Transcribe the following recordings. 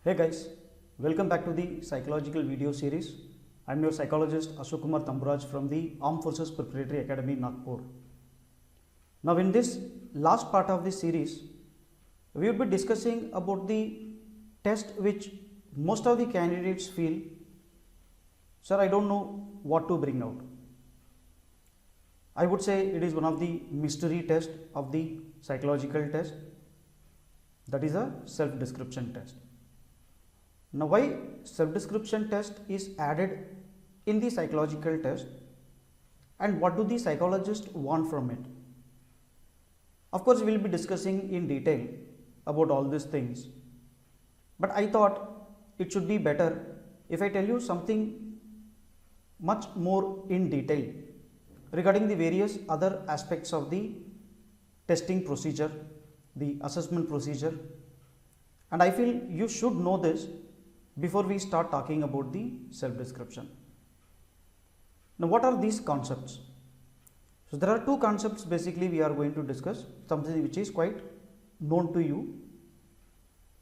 Hey guys, welcome back to the psychological video series. I'm your psychologist Ashok Kumar Tamburaj from the Armed Forces Preparatory Academy, Nagpur. Now, in this last part of this series, we will be discussing about the test which most of the candidates feel, sir, I don't know what to bring out. I would say it is one of the mystery test of the psychological test, that is a self-description test. Now, why self-description test is added in the psychological test and what do the psychologists want from it? Of course, we will be discussing in detail about all these things, but I thought it should be better if I tell you something much more in detail regarding the various other aspects of the testing procedure, the assessment procedure, and I feel you should know this before we start talking about the self-description. Now, what are these concepts? So, there are two concepts basically we are going to discuss, something which is quite known to you.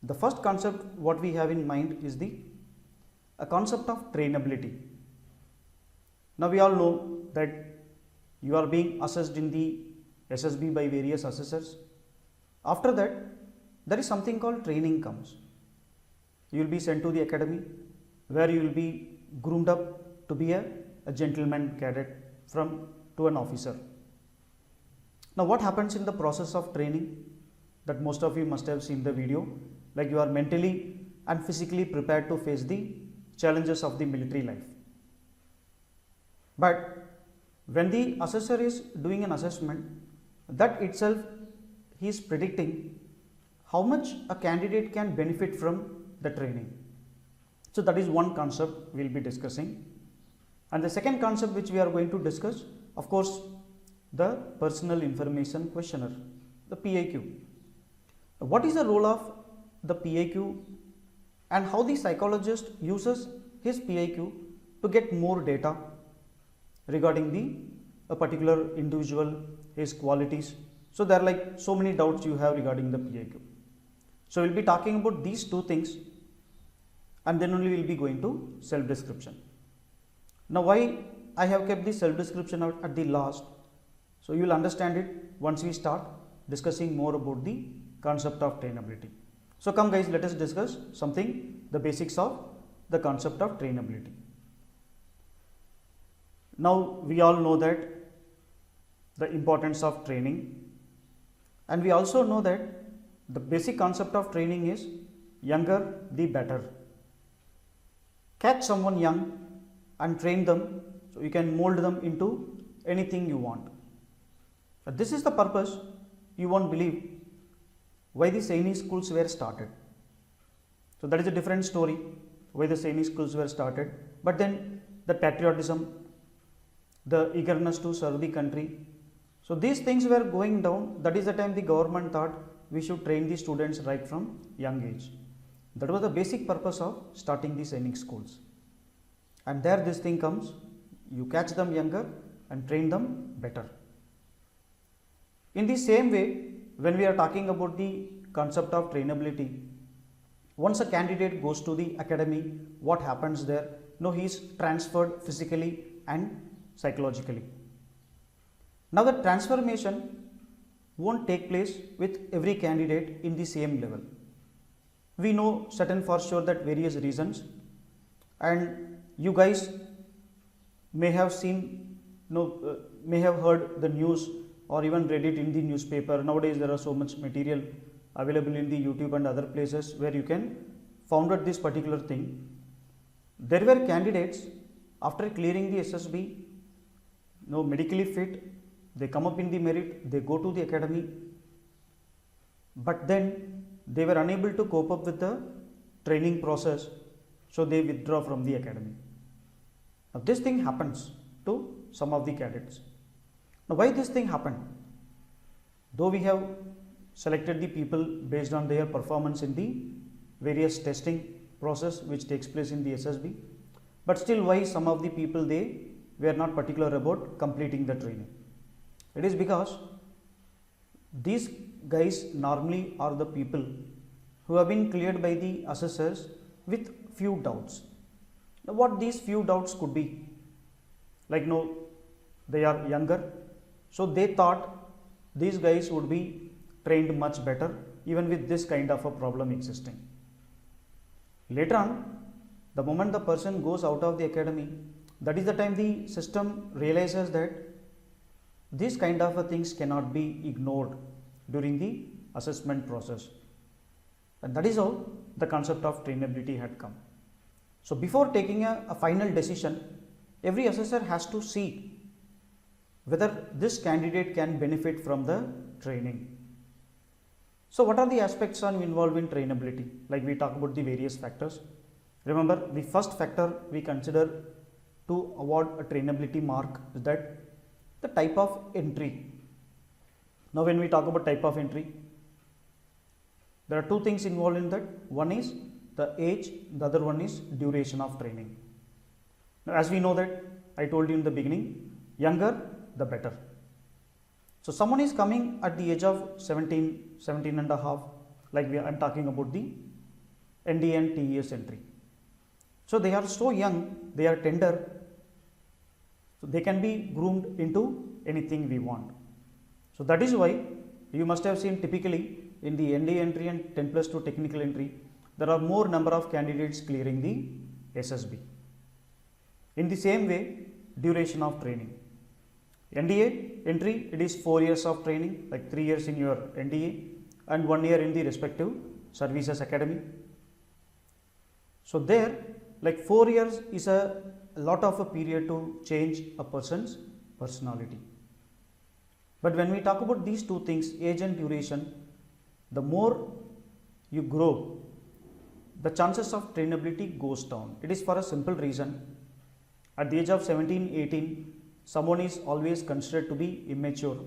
The first concept what we have in mind is a concept of trainability. Now, we all know that you are being assessed in the SSB by various assessors. After that, there is something called training comes. You will be sent to the academy where you will be groomed up to be a gentleman cadet to an officer. Now, what happens in the process of training? That most of you must have seen the video, like you are mentally and physically prepared to face the challenges of the military life. But when the assessor is doing an assessment, that itself he is predicting how much a candidate can benefit from the training. So, that is one concept we will be discussing. And the second concept which we are going to discuss, of course, the personal information questionnaire, the PIQ. What is the role of the PIQ and how the psychologist uses his PIQ to get more data regarding a particular individual, his qualities. So, there are like so many doubts you have regarding the PIQ. So, we will be talking about these two things and then only we will be going to self-description. Now, why I have kept the self-description out at the last? So, you will understand it once we start discussing more about the concept of trainability. So, come guys, let us discuss the basics of the concept of trainability. Now, we all know that the importance of training, and we also know that the basic concept of training is younger the better. Catch someone young and train them, so you can mold them into anything you want. But this is the purpose. You won't believe why the Sainik schools were started. So, that is a different story why the Sainik schools were started, but then the patriotism, the eagerness to serve the country. So, these things were going down. That is the time the government thought we should train the students right from young age. That was the basic purpose of starting the Sainik schools. And there this thing comes, you catch them younger and train them better. In the same way, when we are talking about the concept of trainability, once a candidate goes to the academy, what happens there? No, he is transferred physically and psychologically. Now, the transformation won't take place with every candidate in the same level. We know certain for sure that various reasons, and you guys may have seen, may have heard the news or even read it in the newspaper. Nowadays, there are so much material available in the YouTube and other places where you can find out this particular thing. There were candidates after clearing the SSB, medically fit, they come up in the merit, they go to the academy, but then they were unable to cope up with the training process, so they withdraw from the academy. Now, this thing happens to some of the cadets. Now, why this thing happened? Though we have selected the people based on their performance in the various testing process which takes place in the SSB, but still why some of the people they were not particular about completing the training? It is because these guys normally are the people who have been cleared by the assessors with few doubts. Now, what these few doubts could be? Like, no, they are younger, so they thought these guys would be trained much better even with this kind of a problem existing. Later on, the moment the person goes out of the academy, that is the time the system realizes that these kind of things cannot be ignored during the assessment process, and that is how the concept of trainability had come. So before taking a final decision, every assessor has to see whether this candidate can benefit from the training. So what are the aspects involved in trainability? Like, we talk about the various factors. Remember, the first factor we consider to award a trainability mark is that the type of entry. Now when we talk about type of entry, there are two things involved in that. One is the age, the other one is duration of training. Now, as we know that, I told you in the beginning, younger the better. So someone is coming at the age of 17 and a half, like I am talking about the NDA and TES entry. So they are so young, they are tender, so they can be groomed into anything we want. So that is why you must have seen typically in the NDA entry and 10+2 technical entry, there are more number of candidates clearing the SSB. In the same way, duration of training. NDA entry, it is 4 years of training, like 3 years in your NDA and 1 year in the respective services academy. So there, like 4 years is a lot of a period to change a person's personality. But when we talk about these two things, age and duration, the more you grow, the chances of trainability goes down. It is for a simple reason. At the age of 17, 18, someone is always considered to be immature.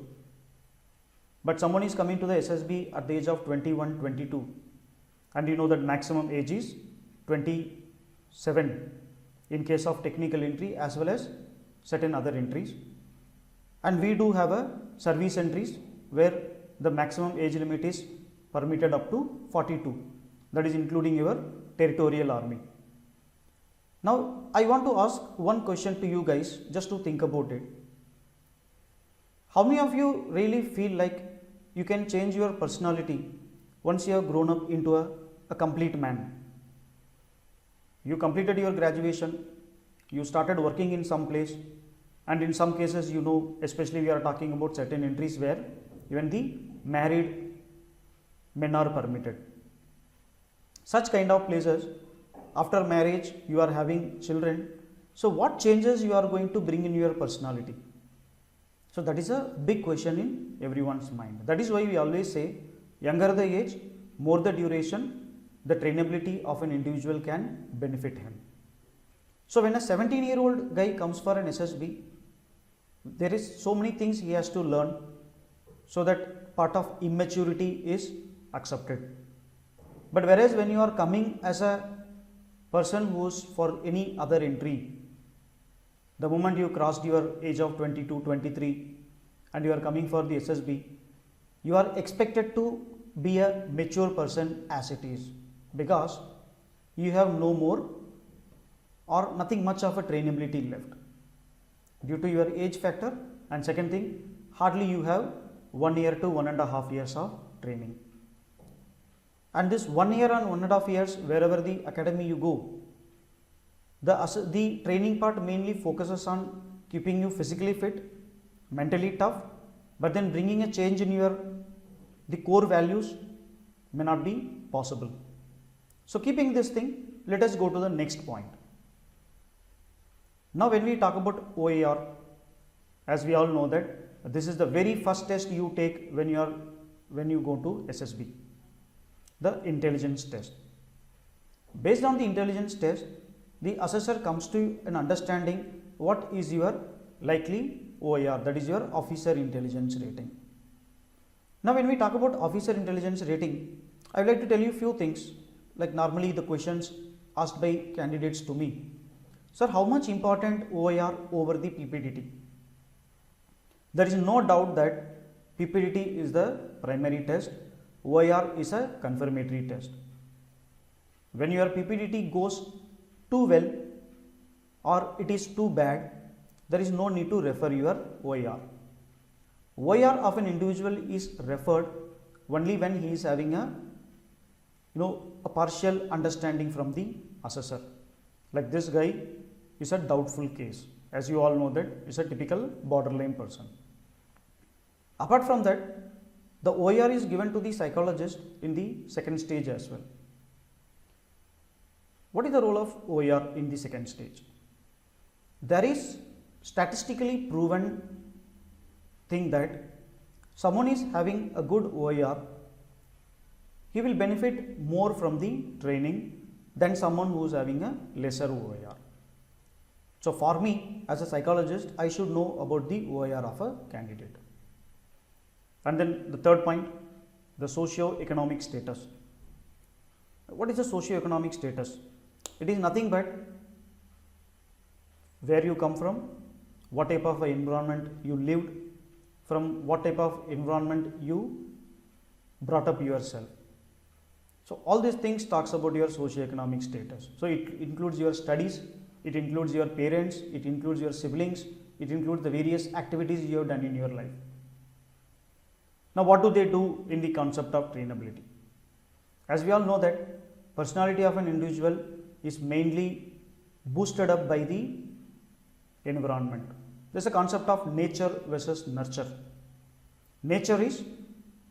But someone is coming to the SSB at the age of 21, 22, and you know that maximum age is 27 in case of technical entry as well as certain other entries. And we do have a service entries where the maximum age limit is permitted up to 42, that is including your territorial army. Now I want to ask one question to you guys, just to think about it. How many of you really feel like you can change your personality once you have grown up into a complete man? You completed your graduation, you started working in some place, and in some cases, you know, especially we are talking about certain entries where even the married men are permitted. Such kind of places, after marriage you are having children, so what changes you are going to bring in your personality? So that is a big question in everyone's mind. That is why we always say, younger the age, more the duration, the trainability of an individual can benefit him. So when a 17-year-old guy comes for an SSB, there is so many things he has to learn, so that part of immaturity is accepted. But whereas when you are coming as a person who is for any other entry, the moment you crossed your age of 22, 23 and you are coming for the SSB, you are expected to be a mature person as it is, because you have no more or nothing much of a trainability left due to your age factor, and second thing, hardly you have 1 year to 1.5 years of training. And this 1 year and 1.5 years, wherever the academy you go, the training part mainly focuses on keeping you physically fit, mentally tough, but then bringing a change in your the core values may not be possible. So keeping this thing, let us go to the next point. Now when we talk about OAR, as we all know that this is the very first test you take when you go to SSB, the intelligence test. Based on the intelligence test, the assessor comes to an understanding what is your likely OAR, that is your officer intelligence rating. Now when we talk about officer intelligence rating, I would like to tell you a few things, like normally the questions asked by candidates to me. Sir, how much important OAR over the PPDT? There is no doubt that PPDT is the primary test, OAR is a confirmatory test. When your PPDT goes too well or it is too bad, there is no need to refer your OER. OER of an individual is referred only when he is having a partial understanding from the assessor. Like this guy is a doubtful case. As you all know that is a typical borderline person. Apart from that, the OER is given to the psychologist in the second stage as well. What is the role of OER in the second stage? There is statistically proven thing that someone is having a good OER, he will benefit more from the training than someone who is having a lesser OER. So for me as a psychologist, I should know about the OER of a candidate. And then the third point, the socio-economic status. What is the socio-economic status? It is nothing but where you come from, what type of environment you lived, from what type of environment you brought up yourself. So all these things talks about your socio-economic status. So it includes your studies, it includes your parents, it includes your siblings, it includes the various activities you have done in your life. Now what do they do in the concept of trainability? As we all know that personality of an individual is mainly boosted up by the environment. There is a concept of nature versus nurture. Nature is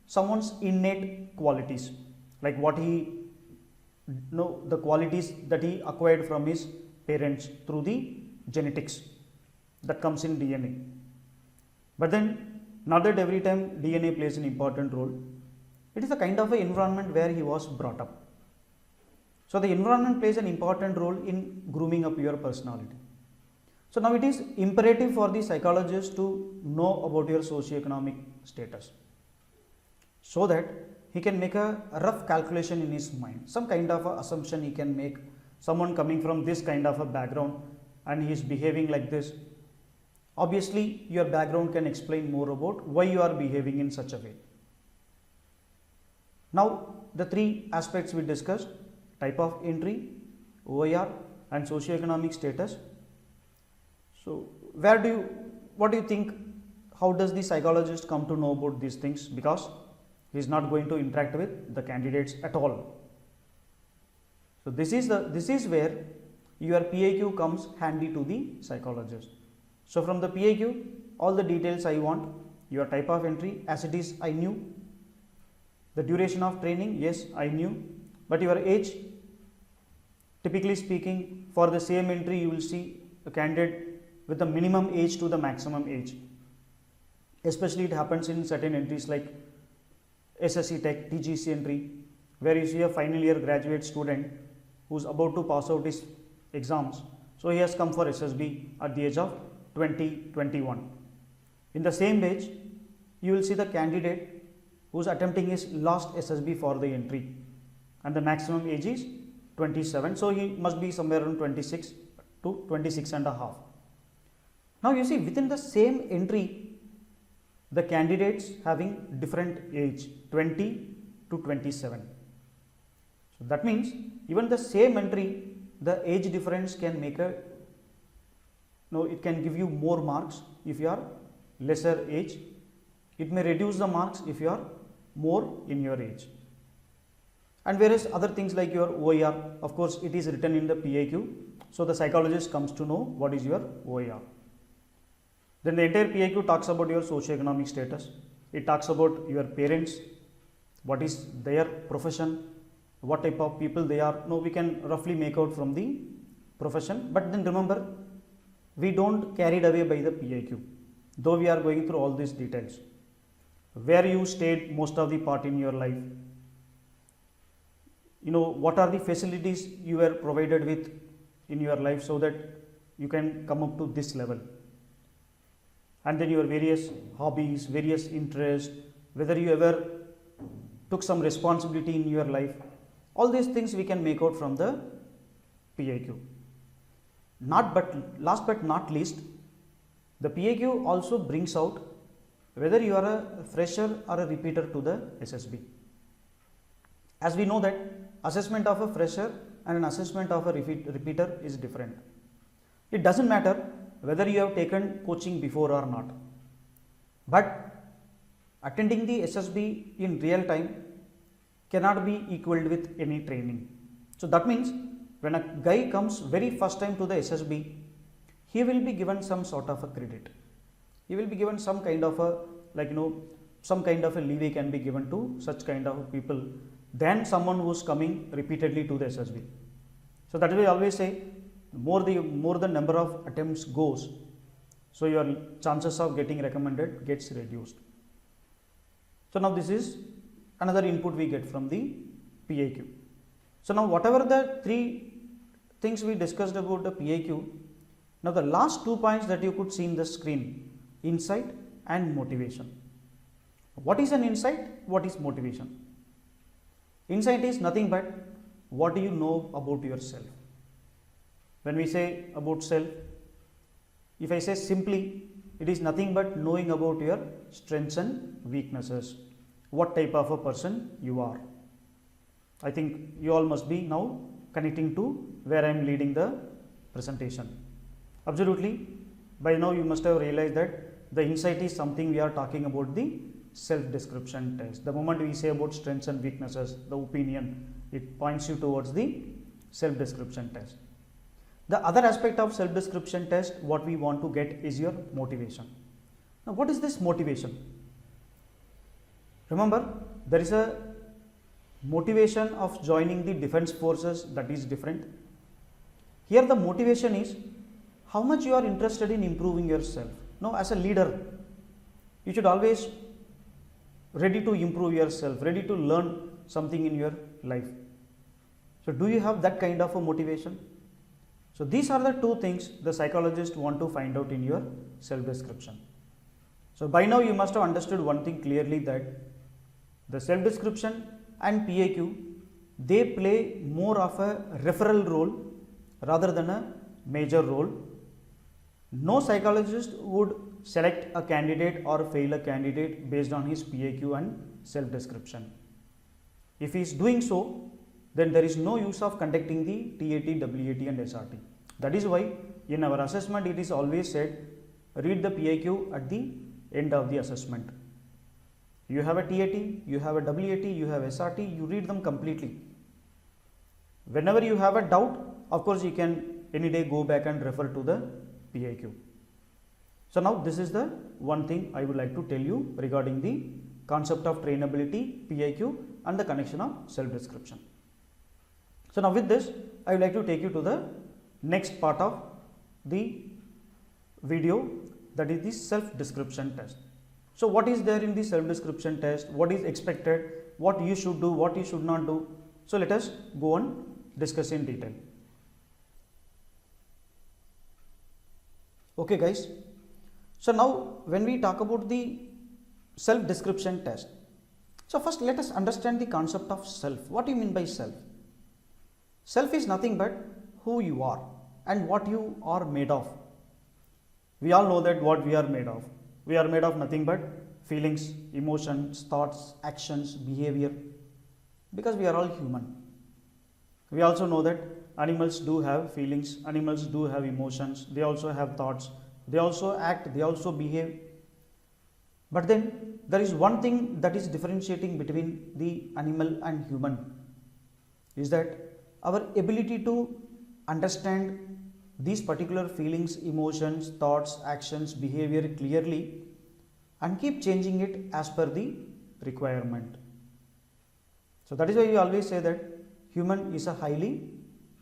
someone's innate qualities, like what the qualities that he acquired from his parents through the genetics that comes in DNA. But then not that every time DNA plays an important role, it is a kind of an environment where he was brought up. So the environment plays an important role in grooming up your personality. So now it is imperative for the psychologist to know about your socio-economic status, so that he can make a rough calculation in his mind, some kind of assumption he can make. Someone coming from this kind of a background and he is behaving like this, obviously your background can explain more about why you are behaving in such a way. Now the three aspects we discussed, type of entry, OER and socio-economic status. So what do you think, how does the psychologist come to know about these things? Because he is not going to interact with the candidates at all. So this is where your PIQ comes handy to the psychologist. So from the PIQ, all the details I want, your type of entry, as it is I knew, the duration of training, yes I knew, but your age, typically speaking for the same entry you will see a candidate with the minimum age to the maximum age. Especially it happens in certain entries like SSC Tech, TGC entry, where you see a final year graduate student who is about to pass out his exams. So he has come for SSB at the age of 20, 21. In the same age, you will see the candidate who is attempting his last SSB for the entry, and the maximum age is 27. So he must be somewhere around 26 to 26 and a half. Now you see within the same entry, the candidates having different age, 20 to 27. So that means even the same entry, the age difference can make it can give you more marks if you are lesser age. It may reduce the marks if you are more in your age. And whereas other things like your OER, of course it is written in the PIQ, so the psychologist comes to know what is your OER. Then the entire PIQ talks about your socio-economic status. It talks about your parents, what is their profession, what type of people they are. Now we can roughly make out from the profession, but then remember, we don't carried away by the PIQ, though we are going through all these details. Where you stayed most of the part in your life, what are the facilities you were provided with in your life so that you can come up to this level. And then your various hobbies, various interests, whether you ever took some responsibility in your life, all these things we can make out from the PIQ. Last but not least, the PIQ also brings out whether you are a fresher or a repeater to the SSB. As we know that assessment of a fresher and an assessment of a repeater is different. It doesn't matter whether you have taken coaching before or not, but attending the SSB in real time cannot be equaled with any training. So that means when a guy comes very first time to the SSB, he will be given some sort of a credit. He will be given some kind of a, some kind of a leeway can be given to such kind of people than someone who is coming repeatedly to the SSB. So that is why I always say, more the number of attempts goes, so your chances of getting recommended gets reduced. So now this is another input we get from the PIQ. So now whatever the three things we discussed about the PIQ, now the last 2 points that you could see in the screen, insight and motivation. What is an insight? What is motivation? Insight is nothing but what do you know about yourself. When we say about self, if I say simply, it is nothing but knowing about your strengths and weaknesses, what type of a person you are. I think you all must be now connecting to where I am leading the presentation. Absolutely, by now you must have realized that the insight is something we are talking about the self-description test. The moment we say about strengths and weaknesses, the opinion, it points you towards the self-description test. The other aspect of self-description test, what we want to get is your motivation. Now, what is this motivation? Remember, there is a motivation of joining the defense forces that is different. Here the motivation is how much you are interested in improving yourself. Now, as a leader, you should always ready to improve yourself, ready to learn something in your life. So, do you have that kind of a motivation? So, these are the two things the psychologist want to find out in your self-description. So, by now you must have understood one thing clearly, that the self-description and PIQ, they play more of a referral role rather than a major role. No psychologist would select a candidate or fail a candidate based on his PIQ and self-description. If he is doing so, then there is no use of conducting the TAT, WAT and SRT. That is why in our assessment it is always said, read the PIQ at the end of the assessment. You have a TAT, you have a WAT, you have SRT, you read them completely. Whenever you have a doubt, of course you can any day go back and refer to the PIQ. So now this is the one thing I would like to tell you regarding the concept of trainability, PIQ and the connection of self-description. So now with this, I would like to take you to the next part of the video, that is the self-description test. So what is there in the self-description test, what is expected, what you should do, what you should not do. So let us go on discuss in detail. Okay guys, so now when we talk about the self-description test, so first let us understand the concept of self. What do you mean by self? Self is nothing but who you are and what you are made of. We all know that what we are made of. We are made of nothing but feelings, emotions, thoughts, actions, behavior, because we are all human. We also know that animals do have feelings, animals do have emotions, they also have thoughts, they also act, they also behave. But then there is one thing that is differentiating between the animal and human, is that our ability to understand these particular feelings, emotions, thoughts, actions, behavior clearly and keep changing it as per the requirement. So that is why we always say that human is a highly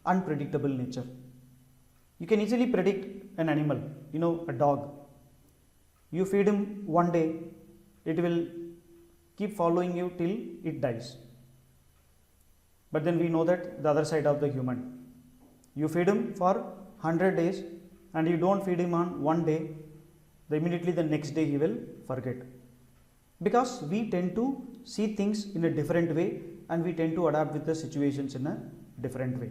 unpredictable nature. You can easily predict an animal, a dog. You feed him one day, it will keep following you till it dies. But then we know that the other side of the human, you feed him for 100 days and you don't feed him on one day, immediately the next day he will forget. Because we tend to see things in a different way and we tend to adapt with the situations in a different way.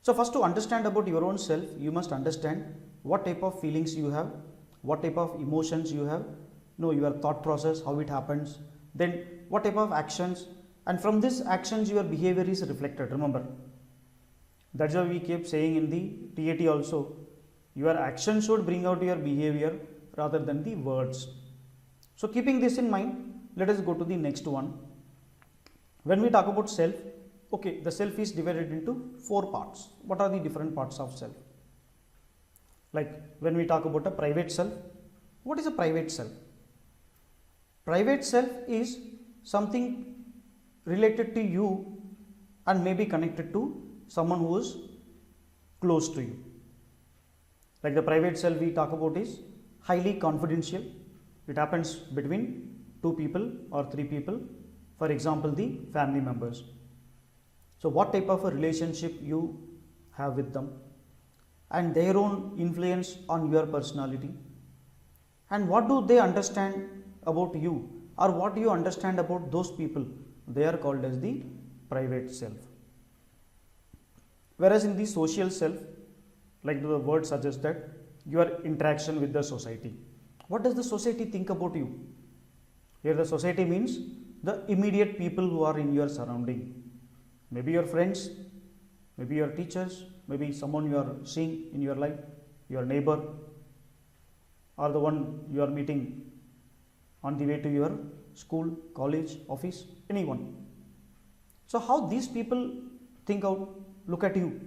So first, to understand about your own self, you must understand what type of feelings you have, what type of emotions you have, your thought process, how it happens, then what type of actions, and from this actions your behavior is reflected. Remember, That's why we keep saying in the TAT also, your action should bring out your behavior rather than the words. So keeping this in mind, let us go to the next one. When we talk about self, okay, the self is divided into 4 parts. What are the different parts of self? Like when we talk about a private self, what is a private self? Private self is something related to you and may be connected to someone who is close to you. Like the private self we talk about is highly confidential. It happens between 2 people or 3 people. For example, the family members. So what type of a relationship you have with them and their own influence on your personality, and what do they understand about you or what do you understand about those people, they are called as the private self. Whereas in the social self, like the word suggests that your interaction with the society. What does the society think about you? Here the society means the immediate people who are in your surrounding. Maybe your friends, maybe your teachers, maybe someone you are seeing in your life, your neighbor, or the one you are meeting on the way to your school, college, office, anyone. So how these people think out, look at you,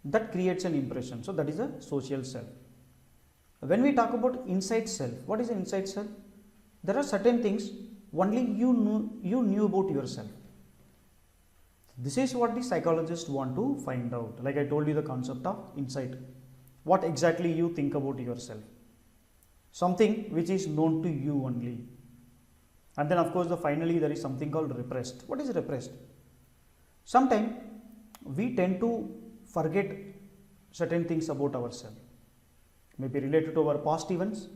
that creates an impression. So that is a social self. When we talk about inside self, what is an inside self? There are certain things only you knew about yourself. This is what the psychologists want to find out. Like I told you, the concept of insight. What exactly you think about yourself. Something which is known to you only. And then of course finally there is something called repressed. What is repressed? Sometimes we tend to forget certain things about ourselves. Maybe related to our past events,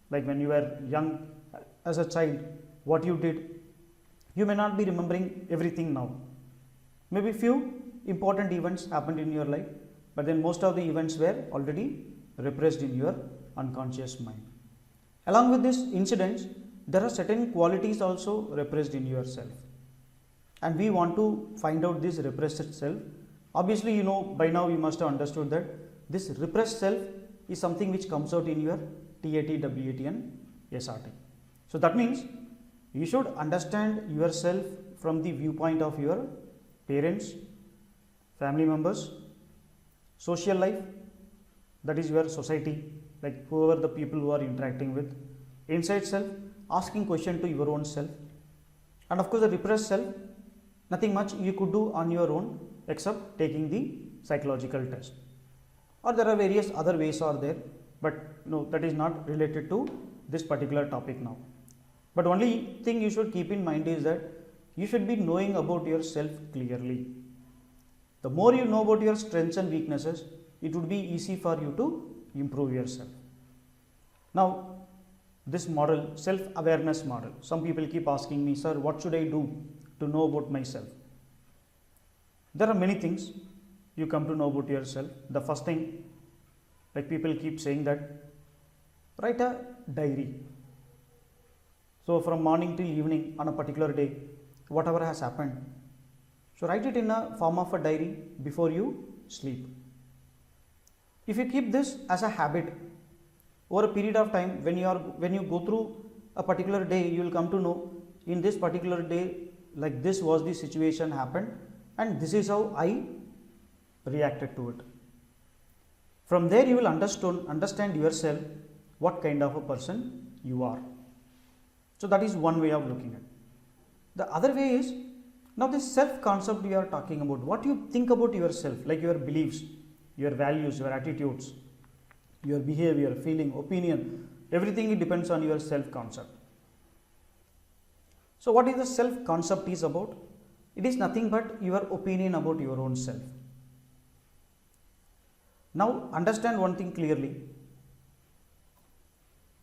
like when you were young as a child, what you did, you may not be remembering everything now. Maybe few important events happened in your life, but then most of the events were already repressed in your unconscious mind. Along with these incidents, there are certain qualities also repressed in yourself, and we want to find out this repressed self. Obviously, you know, by now you must have understood that this repressed self is something which comes out in your TAT, WAT and SRT. So that means you should understand yourself from the viewpoint of your parents, family members, social life, that is your society, like whoever the people who are interacting with, inside self, asking question to your own self, and of course the repressed self, nothing much you could do on your own except taking the psychological test, or there are various other ways are there, but no, that is not related to this particular topic now. But only thing you should keep in mind is that you should be knowing about yourself clearly. The more you know about your strengths and weaknesses, it would be easy for you to improve yourself. Now, this model, self-awareness model, some people keep asking me, sir, what should I do to know about myself? There are many things you come to know about yourself. The first thing, like people keep saying that, write a diary. So from morning till evening on a particular day, whatever has happened, so write it in a form of a diary before you sleep. If you keep this as a habit, over a period of time, when you go through a particular day, you will come to know in this particular day, like this was the situation happened and this is how I reacted to it. From there you will understand yourself, what kind of a person you are. So that is one way of looking at it. The other way is, now this self concept we are talking about, what you think about yourself, like your beliefs, your values, your attitudes, your behavior, feeling, opinion, everything it depends on your self concept. So what is the self concept is about? It is nothing but your opinion about your own self. Now understand one thing clearly.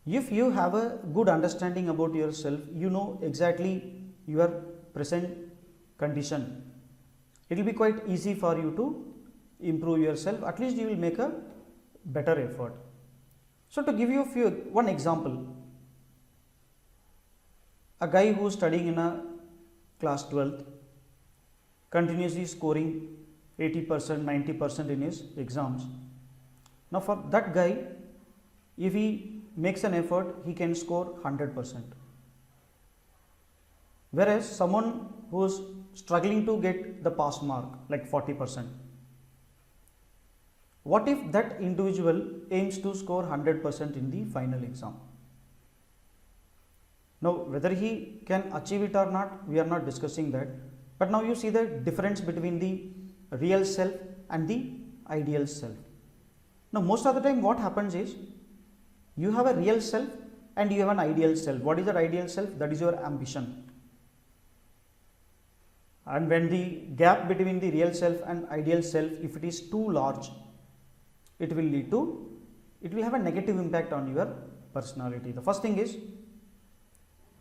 If you have a good understanding about yourself, you know exactly your present condition, it will be quite easy for you to improve yourself. At least you will make a better effort. So to give you one example, a guy who is studying in a class 12th, continuously scoring 80%, 90% in his exams. Now for that guy, if he makes an effort, he can score 100%. Whereas someone who is struggling to get the pass mark like 40%. What if that individual aims to score 100% in the final exam? Now whether he can achieve it or not, we are not discussing that. But now you see the difference between the real self and the ideal self. Now most of the time what happens is, you have a real self and you have an ideal self. What is your ideal self? That is your ambition. And when the gap between the real self and ideal self, if it is too large, it will have a negative impact on your personality. The first thing is,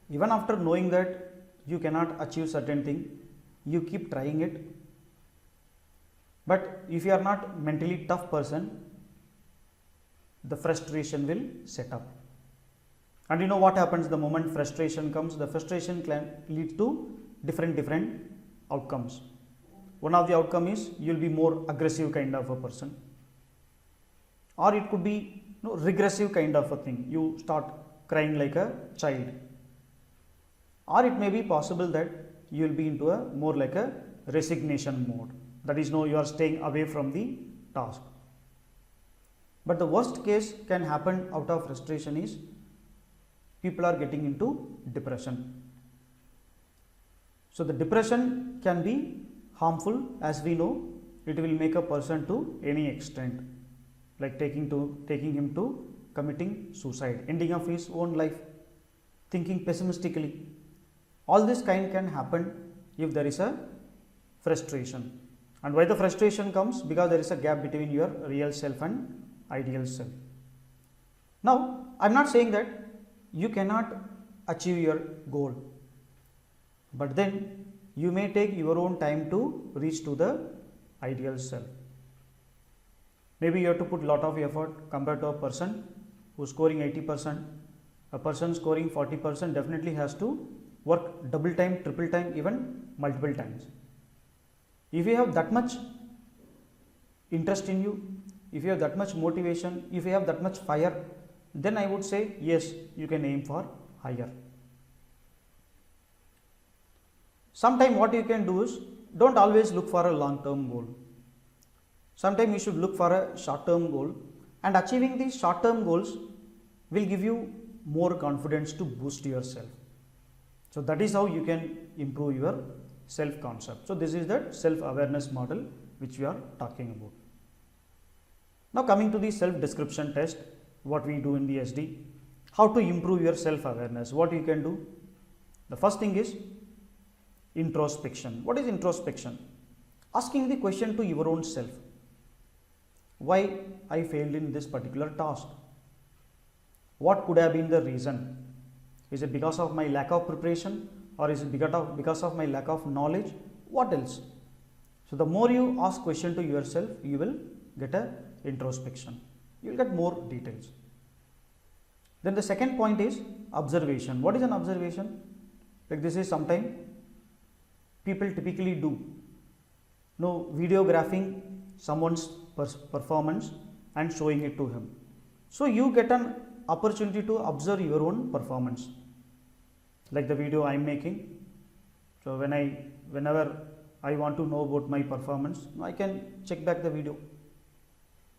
even after knowing that you cannot achieve certain thing, you keep trying it. But if you are not mentally tough person, the frustration will set up. And you know what happens the moment frustration comes? The frustration can lead to different outcomes. One of the outcome is you will be more aggressive kind of a person, or it could be regressive kind of a thing. You start crying like a child, or it may be possible that you will be into a more like a resignation mode. That is, you are staying away from the task. But the worst case can happen out of frustration is, people are getting into depression. So the depression can be harmful, as we know. It will make a person to any extent, like taking him to committing suicide, ending of his own life, thinking pessimistically. All this kind can happen if there is a frustration. And why the frustration comes? Because there is a gap between your real self and ideal self. Now I am not saying that you cannot achieve your goal, but then you may take your own time to reach to the ideal self. Maybe you have to put lot of effort compared to a person who is scoring 80%. A person scoring 40% definitely has to work double time, triple time, even multiple times. If you have that much interest in you, if you have that much motivation, if you have that much fire, then I would say yes, you can aim for higher. Sometimes what you can do is, don't always look for a long term goal. Sometimes you should look for a short term goal, and achieving these short term goals will give you more confidence to boost yourself. So that is how you can improve your self concept. So this is that self awareness model which we are talking about. Now coming to the self description test, what we do in the SD, how to improve your self awareness, what you can do. The first thing is introspection. What is introspection? Asking the question to your own self. Why I failed in this particular task? What could have been the reason? Is it because of my lack of preparation, or is it because of my lack of knowledge? What else? So the more you ask question to yourself, you will get a introspection. You will get more details. Then the second point is observation. What is an observation? Like this is sometime people typically do. Videographing someone's performance and showing it to him. So you get an opportunity to observe your own performance. Like the video I am making. So whenever I want to know about my performance, I can check back the video.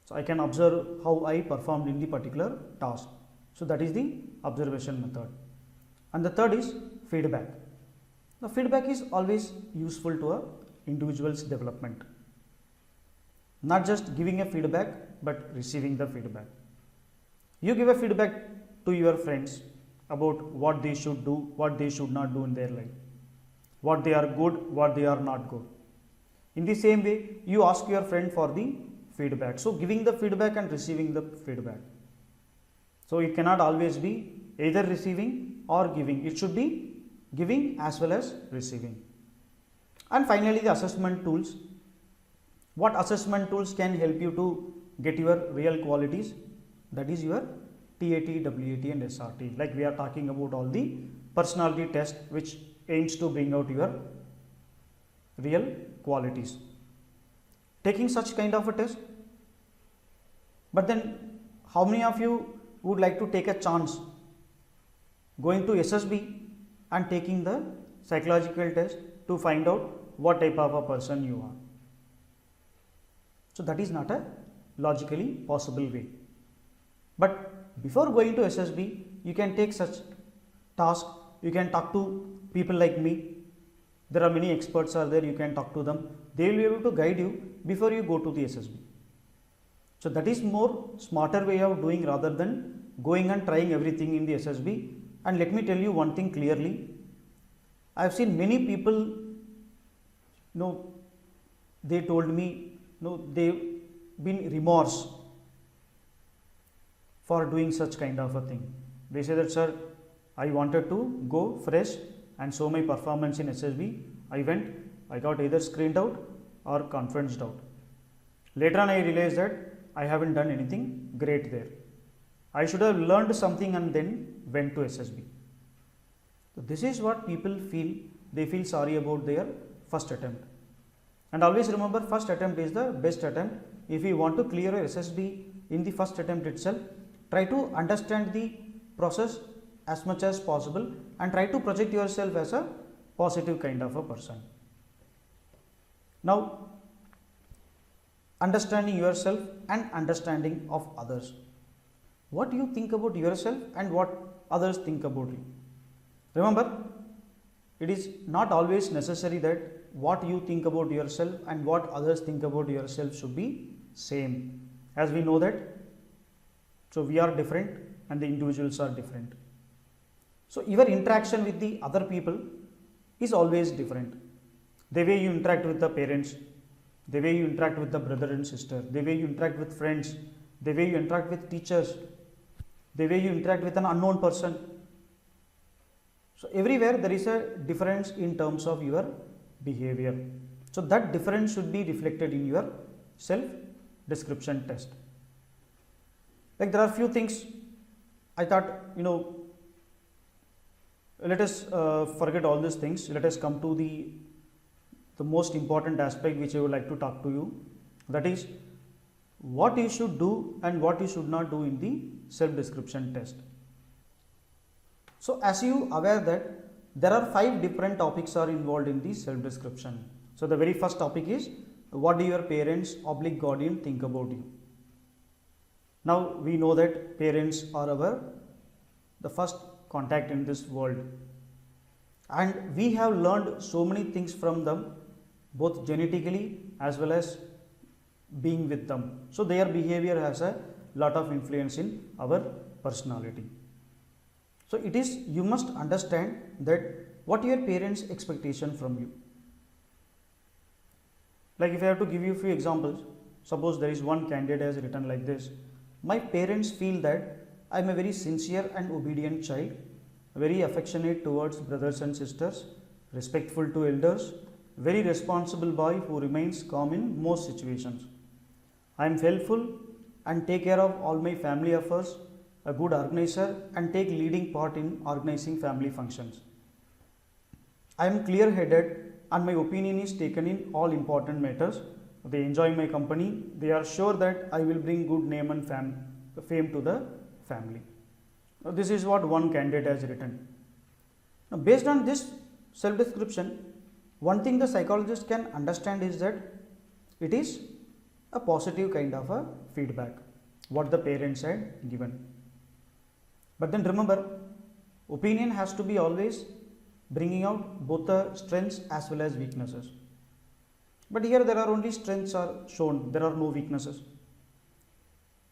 So I can observe how I performed in the particular task. So that is the observation method. And the third is feedback. The feedback is always useful to a individual's development. Not just giving a feedback, but receiving the feedback. You give a feedback to your friends about what they should do, what they should not do in their life, what they are good, what they are not good. In the same way, you ask your friend for the feedback. So giving the feedback and receiving the feedback. So it cannot always be either receiving or giving. It should be giving as well as receiving. And finally, the assessment tools. What assessment tools can help you to get your real qualities? That is your TAT, WAT and SRT. Like we are talking about all the personality test which aims to bring out your real qualities. taking such kind of a test? But then how many of you would like to take a chance going to SSB and taking the psychological test to find out what type of a person you are? So that is not a logically possible way. But before going to SSB, you can take such task, you can talk to people like me. There are many experts are there, you can talk to them. They will be able to guide you before you go to the SSB. So that is more smarter way of doing rather than going and trying everything in the SSB. And let me tell you one thing clearly. I have seen many people, they told me, they've been remorse for doing such kind of a thing. They say that, sir, I wanted to go fresh and show my performance in SSB. I went, I got either screened out or conferenced out. Later on I realized that I haven't done anything great there. I should have learned something and then went to SSB. So this is what people feel. They feel sorry about their first attempt. And always remember, first attempt is the best attempt. If you want to clear a SSB in the first attempt itself, try to understand the process as much as possible and try to project yourself as a positive kind of a person. Now, understanding yourself and understanding of others. What you think about yourself and what others think about you. Remember, it is not always necessary that what you think about yourself and what others think about yourself should be same. As we know that, so we are different and the individuals are different. So your interaction with the other people is always different. The way you interact with the parents, the way you interact with the brother and sister, the way you interact with friends, the way you interact with teachers, the way you interact with an unknown person. So everywhere there is a difference in terms of your behavior. So that difference should be reflected in your self description test. Like there are few things I thought, let us forget all these things. Let us come to the most important aspect which I would like to talk to you. That is what you should do and what you should not do in the self description test. So as you aware that there are 5 different topics are involved in the self description. So the very first topic is what do your parents / guardian think about you. Now we know that parents are the first contact in this world, and we have learned so many things from them, both genetically as well as being with them. So their behavior has a lot of influence in our personality. So it is, you must understand that what your parents' expectation from you. Like if I have to give you a few examples, suppose there is one candidate has written like this: my parents feel that I am a very sincere and obedient child, very affectionate towards brothers and sisters, respectful to elders, very responsible boy who remains calm in most situations. I am helpful and take care of all my family affairs, a good organizer and take leading part in organizing family functions. I am clear headed and my opinion is taken in all important matters. They enjoy my company. They are sure that I will bring good name and fame to the family. Now, this is what one candidate has written. Now, based on this self description, one thing the psychologist can understand is that it is a positive kind of a feedback what the parents had given. But then remember, opinion has to be always bringing out both the strengths as well as weaknesses. But here there are only strengths are shown, there are no weaknesses.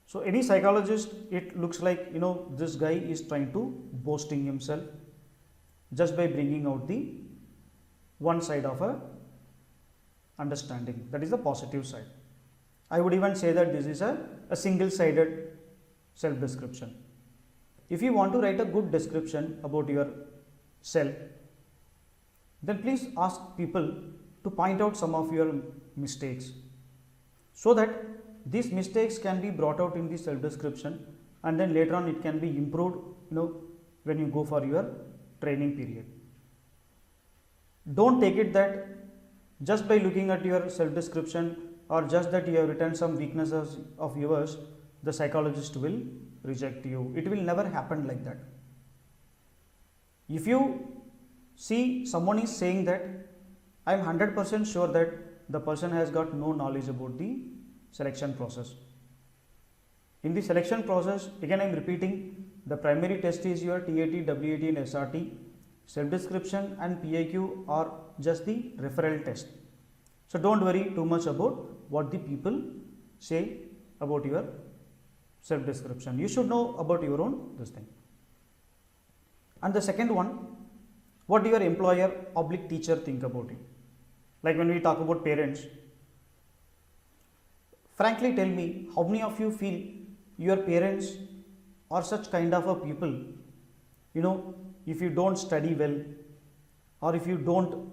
So any psychologist, it looks like, this guy is trying to boasting himself just by bringing out the one side of a understanding, that is the positive side. I would even say that this is a single-sided self-description. If you want to write a good description about yourself, then please ask people to point out some of your mistakes, so that these mistakes can be brought out in the self-description, and then later on it can be improved, when you go for your training period. Don't take it that just by looking at your self-description or just that you have written some weaknesses of yours, the psychologist will reject you. It will never happen like that. If you see someone is saying that I am 100% sure that the person has got no knowledge about the selection process. In the selection process, again I am repeating, the primary test is your TAT, WAT and SRT. Self-description and PIQ are just the referral test. So don't worry too much about what the people say about your self-description. You should know about your own this thing. And the second one, what do your employer / teacher think about you? Like when we talk about parents, frankly tell me, how many of you feel your parents are such kind of a people, if you don't study well or if you don't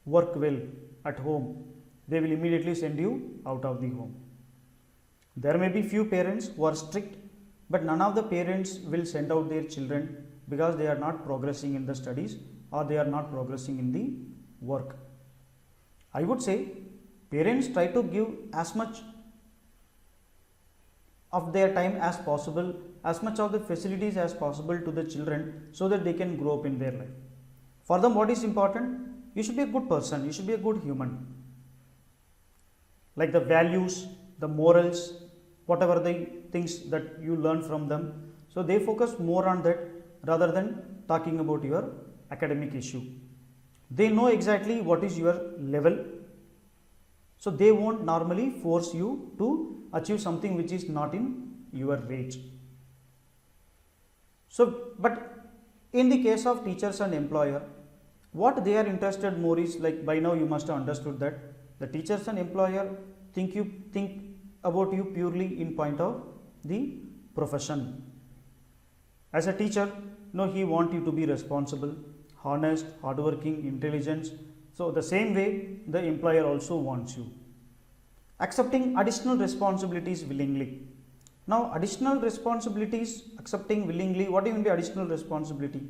work well at home, they will immediately send you out of the home. There may be few parents who are strict, but none of the parents will send out their children because they are not progressing in the studies or they are not progressing in the work. I would say parents try to give as much of their time as possible, as much of the facilities as possible to the children so that they can grow up in their life. For them, what is important? You should be a good person, you should be a good human. Like the values, the morals, whatever the things that you learn from them. So they focus more on that rather than talking about your academic issue. They know exactly what is your level. So they won't normally force you to achieve something which is not in your range. So, but in the case of teachers and employer, what they are interested more is, like by now you must have understood that the teachers and employer think about you purely in point of the profession. As a teacher, he wants you to be responsible, honest, hardworking, intelligent. So the same way the employer also wants you. Accepting additional responsibilities willingly. Now additional responsibilities, accepting willingly, what do you mean by additional responsibility?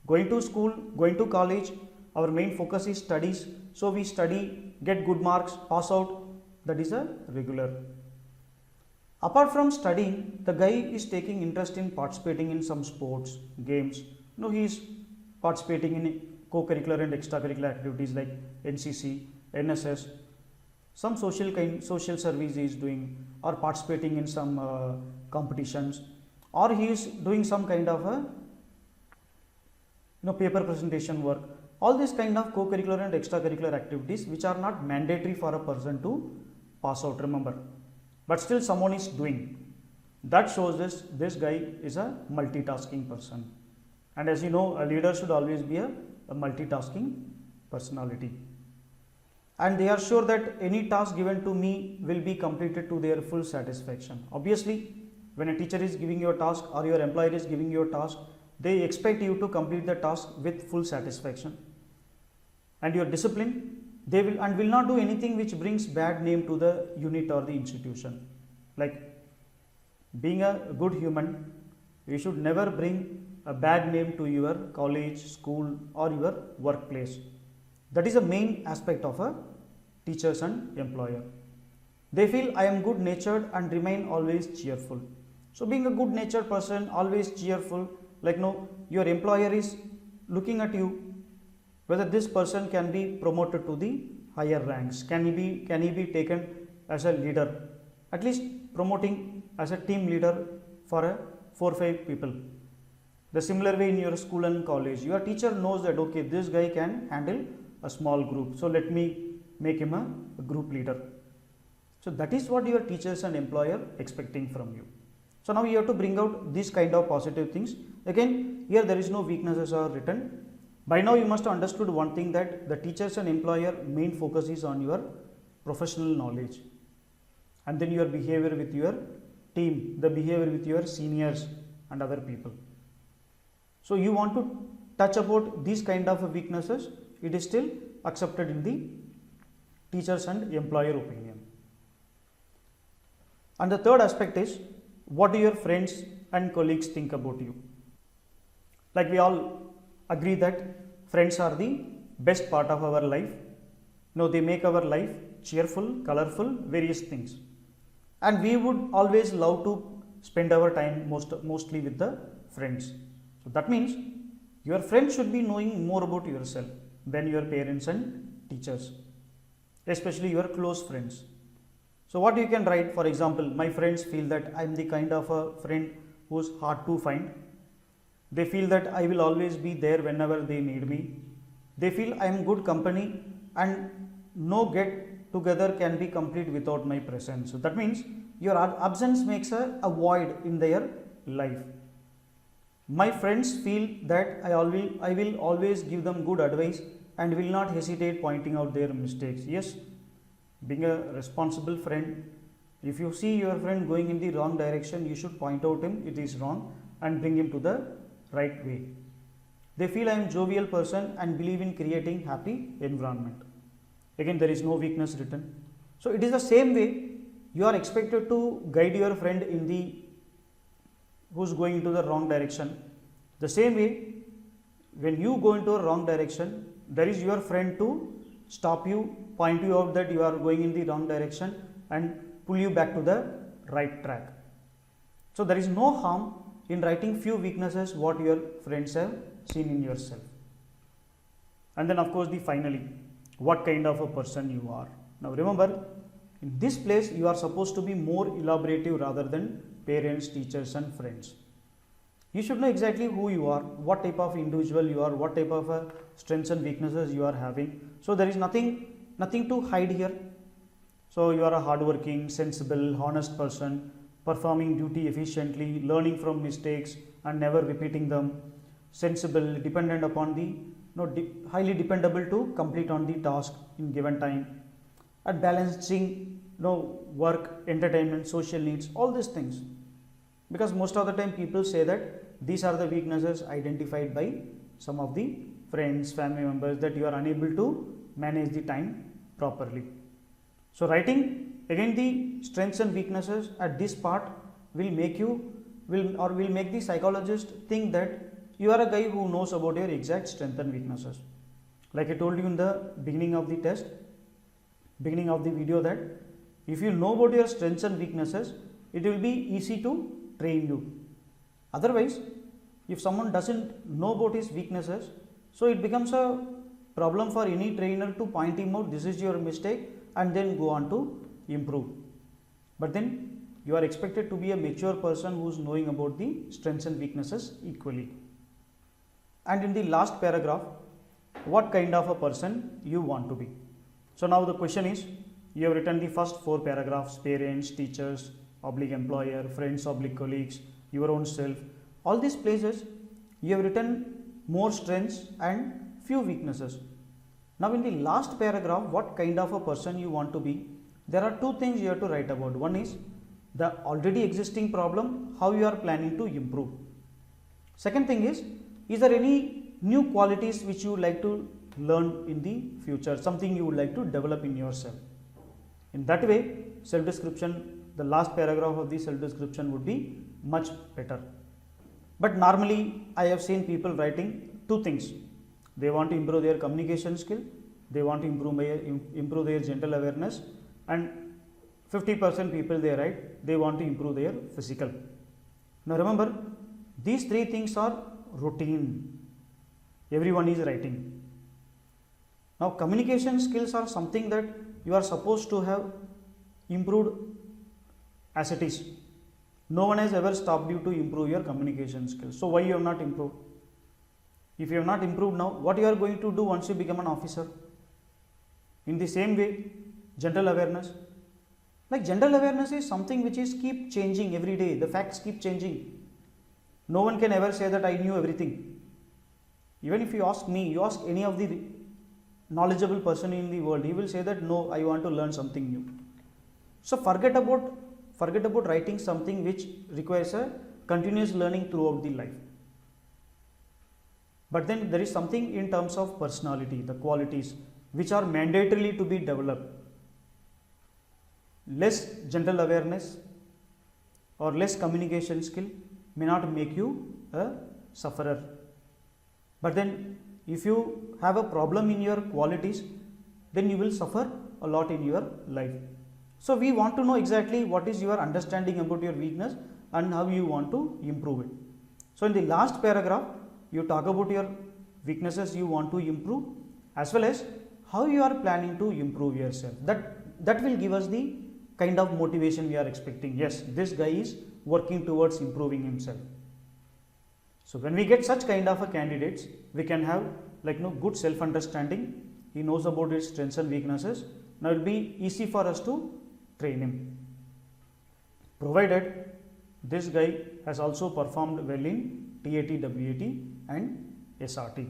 Going to school, going to college, our main focus is studies. So we study, get good marks, pass out, that is a regular. Apart from studying, the guy is taking interest in participating in some sports, games. He is participating in co-curricular and extracurricular activities like NCC, NSS, some social service he is doing, or participating in some competitions, or he is doing some kind of a paper presentation work. All these kind of co-curricular and extracurricular activities which are not mandatory for a person to pass out, remember, but still someone is doing. That shows this guy is a multitasking person. And as you know, a leader should always be a multitasking personality. And they are sure that any task given to me will be completed to their full satisfaction. Obviously, when a teacher is giving you a task or your employer is giving you a task, they expect you to complete the task with full satisfaction. And your discipline, they will not do anything which brings bad name to the unit or the institution. Like being a good human, you should never bring a bad name to your college, school or your workplace. That is the main aspect of a teachers and employer. They feel I am good natured and remain always cheerful. So being a good natured person, always cheerful, like your employer is looking at you whether this person can be promoted to the higher ranks, can he be taken as a leader, at least promoting as a team leader for a 4 or 5 people. The similar way in your school and college, your teacher knows that okay, this guy can handle a small group, so let me make him a group leader. So that is what your teachers and employer expecting from you. So now you have to bring out these kind of positive things. Again, here there is no weaknesses are written. By now you must have understood one thing, that the teachers and employer main focus is on your professional knowledge, and then your behavior with your team, the behavior with your seniors and other people. So you want to touch about these kind of weaknesses, it is still accepted in the teachers and employer opinion. And the third aspect is, what do your friends and colleagues think about you? Like we all agree that friends are the best part of our life. They make our life cheerful, colorful, various things. And we would always love to spend our time mostly with the friends. So that means your friends should be knowing more about yourself than your parents and teachers, especially your close friends. So what you can write, for example, my friends feel that I am the kind of a friend who's hard to find. They feel that I will always be there whenever they need me. They feel I am good company and no get together can be complete without my presence. So that means your absence makes a void in their life. My friends feel that I will always give them good advice and will not hesitate pointing out their mistakes. Yes, being a responsible friend, if you see your friend going in the wrong direction, you should point out him it is wrong and bring him to the right way. They feel I am jovial person and believe in creating happy environment. Again, there is no weakness written. So it is the same way you are expected to guide your friend in the who's going into the wrong direction. The same way, when you go into a wrong direction, there is your friend to stop you, point you out that you are going in the wrong direction and pull you back to the right track. So there is no harm in writing few weaknesses what your friends have seen in yourself. And then of course the finally, what kind of a person you are. Now remember, in this place you are supposed to be more elaborative rather than parents, teachers and friends. You should know exactly who you are, what type of individual you are, what type of strengths and weaknesses you are having. So there is nothing to hide here. So you are a hardworking, sensible, honest person, performing duty efficiently, learning from mistakes and never repeating them, sensible, dependent upon the highly dependable to complete on the task in given time, and balancing work, entertainment, social needs, all these things. Because most of the time people say that these are the weaknesses identified by some of the friends, family members, that you are unable to manage the time properly. So writing again the strengths and weaknesses at this part will make the psychologist think that you are a guy who knows about your exact strengths and weaknesses. Like I told you in the beginning of the test, beginning of the video, that if you know about your strengths and weaknesses, it will be easy to train you. Otherwise, if someone doesn't know about his weaknesses, so it becomes a problem for any trainer to point him out, this is your mistake, and then go on to improve. But then you are expected to be a mature person who is knowing about the strengths and weaknesses equally. And in the last paragraph, what kind of a person you want to be. So now the question is, you have written the first 4 paragraphs, parents, teachers, oblique employer, friends, oblique colleagues, your own self. All these places you have written more strengths and few weaknesses. Now in the last paragraph, what kind of a person you want to be, there are 2 things you have to write about. One is the already existing problem, how you are planning to improve. Second thing is there any new qualities which you would like to learn in the future, something you would like to develop in yourself. In that way, self-description, the last paragraph of the self-description would be much better. But normally I have seen people writing 2 things. They want to improve their communication skill, they want to improve their general awareness, and 50% people they write they want to improve their physical. Now remember, these 3 things are routine, everyone is writing. Now communication skills are something that you are supposed to have improved as it is. No one has ever stopped you to improve your communication skills. So why you have not improved? If you have not improved now, what you are going to do once you become an officer? In the same way, general awareness. Like general awareness is something which is keep changing every day. The facts keep changing. No one can ever say that I knew everything. Even if you ask me, you ask any of the knowledgeable person in the world, he will say that no, I want to learn something new. So forget about writing something which requires a continuous learning throughout the life. But then there is something in terms of personality, the qualities which are mandatorily to be developed. Less general awareness or less communication skill may not make you a sufferer. But then if you have a problem in your qualities, then you will suffer a lot in your life. So we want to know exactly what is your understanding about your weakness and how you want to improve it. So in the last paragraph, you talk about your weaknesses you want to improve, as well as how you are planning to improve yourself. That will give us the kind of motivation we are expecting. Yes, this guy is working towards improving himself. So when we get such kind of a candidates, we can have good self understanding. He knows about his strengths and weaknesses. Now it will be easy for us to train him, provided this guy has also performed well in TAT, WAT and SRT.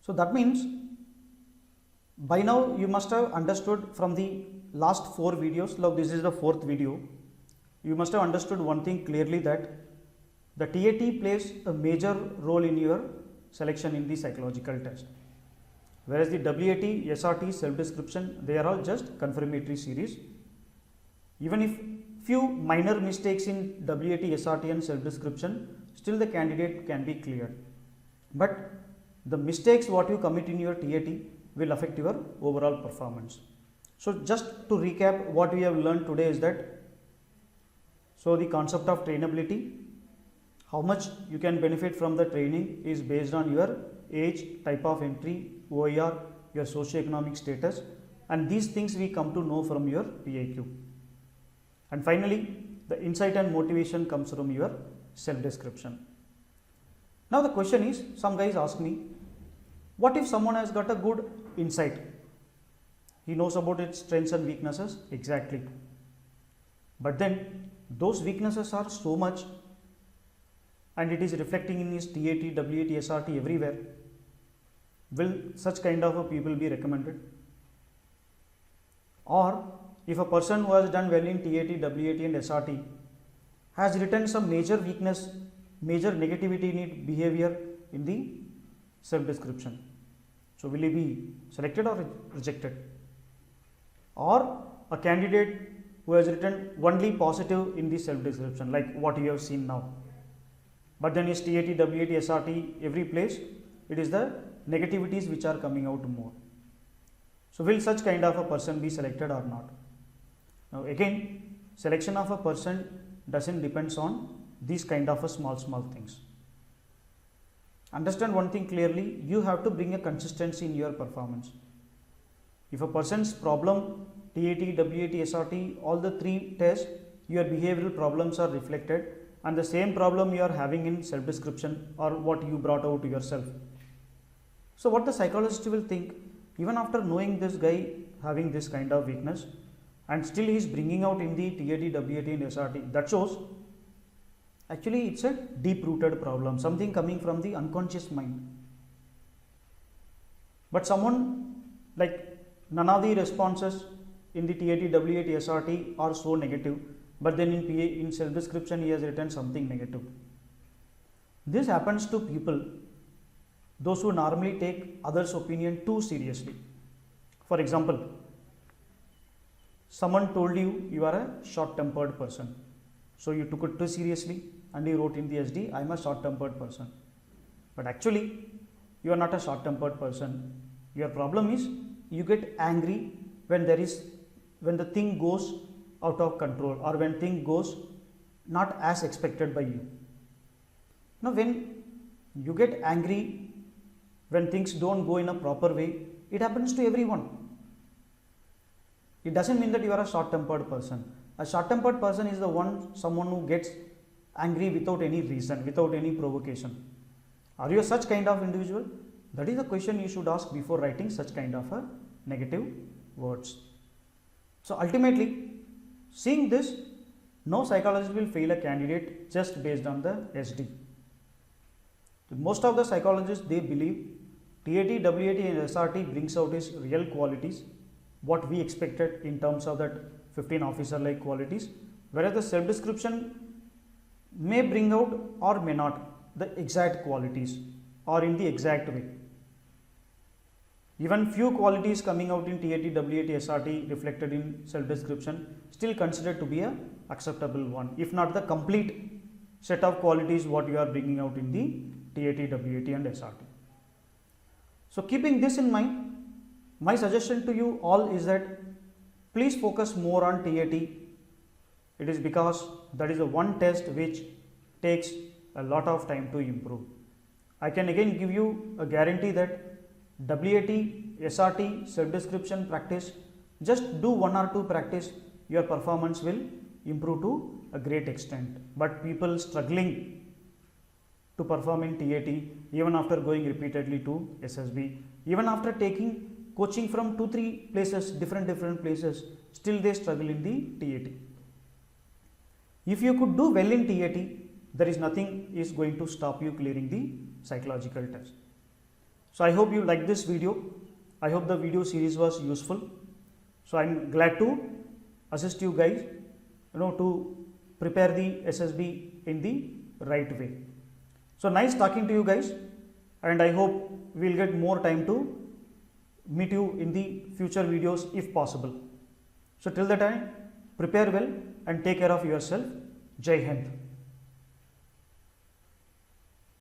So that means by now you must have understood from the last 4 videos. Now this is the 4th video. You must have understood one thing clearly, that the TAT plays a major role in your selection in the psychological test, whereas the WAT, SRT, self-description, they are all just confirmatory series. Even if few minor mistakes in WAT, SRT and self-description, still the candidate can be cleared. But the mistakes what you commit in your TAT will affect your overall performance. So just to recap, what we have learned today is that, so the concept of trainability, how much you can benefit from the training is based on your age, type of entry, OIR, your socio-economic status, and these things we come to know from your PIQ. And finally, the insight and motivation comes from your self-description. Now the question is, some guys ask me, what if someone has got a good insight? He knows about its strengths and weaknesses, exactly. But then those weaknesses are so much and it is reflecting in his TAT, WAT, SRT everywhere. Will such kind of a people be recommended? Or if a person who has done well in TAT, WAT and SRT has written some major weakness, major negativity in its behavior in the self-description, so will he be selected or rejected? Or a candidate who has written only positive in the self-description, like what you have seen now, but then his TAT, WAT, SRT, every place it is the negativities which are coming out more. So will such kind of a person be selected or not? Now again, selection of a person doesn't depends on these kind of a small things. Understand one thing clearly, you have to bring a consistency in your performance. If a person's problem, TAT, WAT, SRT, all the 3 tests, your behavioral problems are reflected, and the same problem you are having in self-description or what you brought out to yourself. So what the psychologist will think, even after knowing this guy having this kind of weakness and still he is bringing out in the TAT, WAT and SRT, that shows actually it's a deep rooted problem, something coming from the unconscious mind. But someone like none of the responses in the TAT, WAT, SRT are so negative, but then in self-description he has written something negative. This happens to people, those who normally take others' opinion too seriously. For example, someone told you you are a short-tempered person, so you took it too seriously and you wrote in the SD, I am a short-tempered person. But actually you are not a short-tempered person. Your problem is you get angry when the thing goes out of control or when thing goes not as expected by you. Now when you get angry when things don't go in a proper way, it happens to everyone. It doesn't mean that you are a short-tempered person. A short-tempered person is someone who gets angry without any reason, without any provocation. Are you such kind of individual? That is the question you should ask before writing such kind of a negative words. So ultimately, seeing this, no psychologist will fail a candidate just based on the SD. Most of the psychologists, they believe TAT, WAT and SRT brings out his real qualities, what we expected in terms of that 15 officer like qualities, whereas the self-description may bring out or may not the exact qualities or in the exact way. Even few qualities coming out in TAT, WAT, SRT reflected in self-description still considered to be a acceptable one, if not the complete set of qualities what you are bringing out in the TAT, WAT and SRT. So keeping this in mind, My suggestion to you all is that please focus more on TAT. It is because that is the one test which takes a lot of time to improve. I can again give you a guarantee that WAT, SRT, self-description practice, just do 1 or 2 practice, your performance will improve to a great extent. But people struggling to perform in TAT even after going repeatedly to SSB, even after taking coaching from 2-3 places, different places, still they struggle in the TAT. If you could do well in TAT, there is nothing is going to stop you clearing the psychological test. So I hope you like this video. I hope the video series was useful. So I am glad to assist you guys, to prepare the SSB in the right way. So nice talking to you guys, and I hope we will get more time to meet you in the future videos if possible. So till the time, prepare well and take care of yourself. Jai Hind.